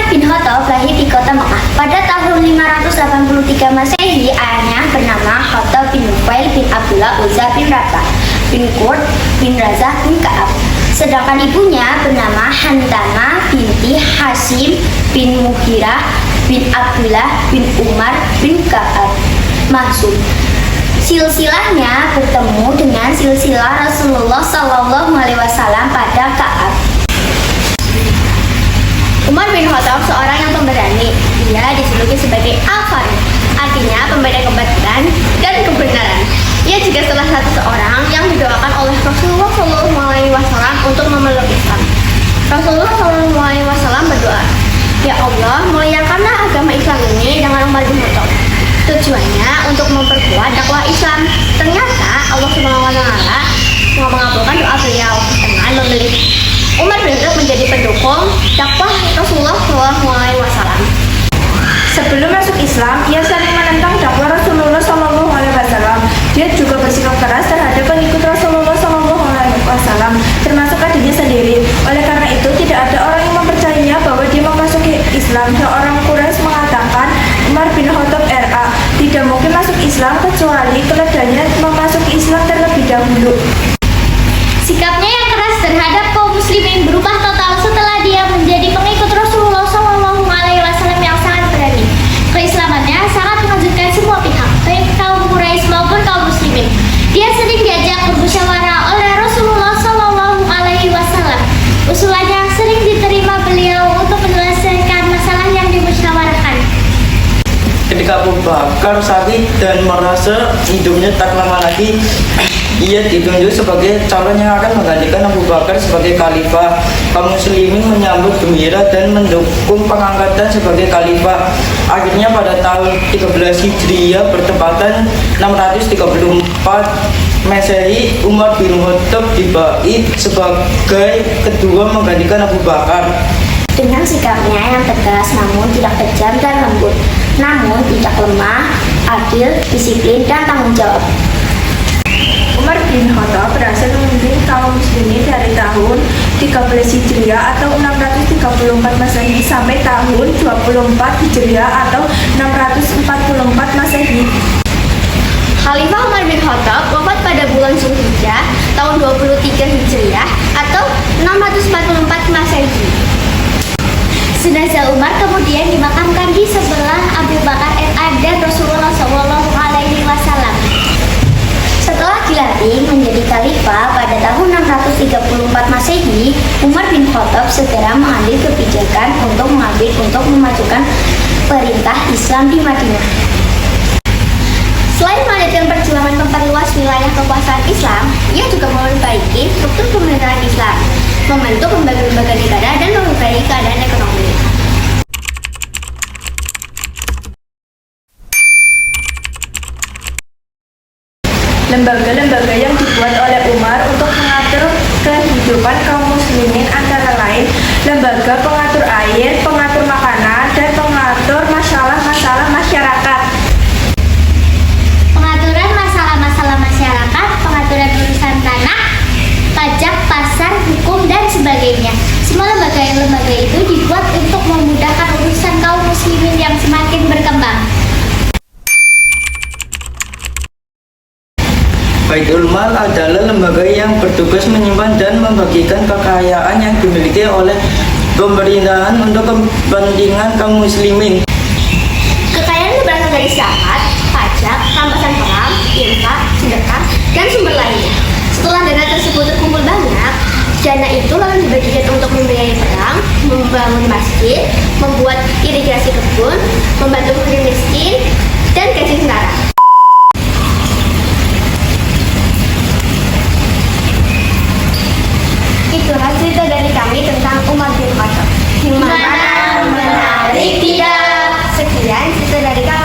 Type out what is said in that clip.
Umar bin Khattab lahir di kota Mekah. Pada tahun 583 Masehi, ayahnya bernama Khattab bin Nufail bin Abdullah Uzza bin Rabah bin Qurt bin Razah bin Ka'ab. Sedangkan ibunya bernama Hantama binti Hasim bin Mughirah bin Abdullah bin Umar bin Ka'ab. Maksud silsilahnya bertemu dengan silsilah Rasulullah SAW pada Ka'ab. Umar bin Khattab seorang yang pemberani. Dia dijuluki sebagai Al-Faruq, artinya pembeda kebatilan dan kebenaran. Ia juga salah satu seorang yang didoakan oleh Rasulullah SAW untuk memeluk Islam. Rasulullah SAW berdoa, "Ya Allah, muliakanlah agama Islam ini dengan Umar bin Khattab." Tujuannya untuk memperkuat dakwah Islam. Ternyata Allah SWT mengabulkan doa beliau dengan memilih Umar bin Khattab menjadi pendukung dakwah Rasulullah SAW. Sebelum masuk Islam, ia sering menentang dakwah Rasulullah SAW. Dia juga bersikap keras terhadap pengikut Rasulullah SAW, termasuk adiknya sendiri. Oleh karena itu, tidak ada orang yang mempercayainya bahwa dia memasuki Islam. Seorang Quraisy mengatakan, Umar bin Khattab RA tidak mungkin masuk Islam kecuali keledanya memasuki Islam terlebih dahulu. Sikapnya yang keras terhadap kaum muslimin berubah total setelah dia menjadi pengikut Rasulullah SAW yang sangat berani. Keislamannya sangat mengejutkan semua pihak, baik kaum Quraisy maupun kaum muslimin. Dia sering diajak bermusyawarah oleh Rasulullah SAW. Usulannya sering diterima beliau untuk menyelesaikan masalah yang dimusyawarahkan. Ketika Abu Bakar sakit dan merasa hidupnya tak lama lagi, ia ditunjuk sebagai calon yang akan menggantikan Abu Bakar sebagai khalifah. Kaum muslimin menyambut gembira dan mendukung pengangkatan sebagai khalifah. Akhirnya pada tahun 13 Hijriah bertepatan 634 Masehi, Umar bin Khattab dibait sebagai kedua menggantikan Abu Bakar. Dengan sikapnya yang tegas namun tidak kejam dan lembut, namun tidak lemah, adil, disiplin, dan tanggung jawab. Umar bin Khattab berhasil memimpin kaum muslimin dari tahun 13 Hijriah atau 634 Masehi sampai tahun 24 Hijriah atau 644 Masehi. Khalifah Umar bin Khattab wafat pada bulan Zulhijjah tahun 23 Hijriah atau 644 Masehi. Jenazah Umar kemudian dimakamkan di sebelah Abu Bakar RA dan Rasulullah SAW. Setelah dilantik menjadi khalifah pada tahun 634 Masehi, Umar bin Khattab segera mengambil kebijakan untuk memajukan perintah Islam di Madinah. Selain melanjutkan perjuangan memperluas wilayah kekuasaan Islam, ia juga memperbaiki struktur pemerintahan Islam, membentuk lembaga-lembaga negara, dan memperbaiki keadaan ekonomi. Lembaga-lembaga yang dibuat oleh Umar untuk mengatur kehidupan kaum muslimin antara lain lembaga pengatur air, pengatur makanan, dan pengatur masalah-masalah masyarakat. Pengaturan masalah-masalah masyarakat, pengaturan urusan tanah, pajak, pasar, hukum, dan sebagainya. Semua lembaga itu dibuat untuk memudahkan urusan kaum muslimin yang semakin berkembang. Baitul Mal adalah lembaga yang bertugas menyimpan dan membagikan kekayaan yang dimiliki oleh pemerintahan untuk kepentingan kaum muslimin. Kekayaan itu berasal dari zakat, pajak, rampasan perang, infak, sedekah, dan sumber lainnya. Setelah dana tersebut terkumpul banyak, dana itu lalu dibagikan untuk membiayai perang, membangun masjid, membuat irigasi kebun, membantu fakir miskin, dan gaji tentara. Itulah cerita dari kami tentang Umar bin Khattab. Gimana? Menarik tidak? Sekian cerita dari kami.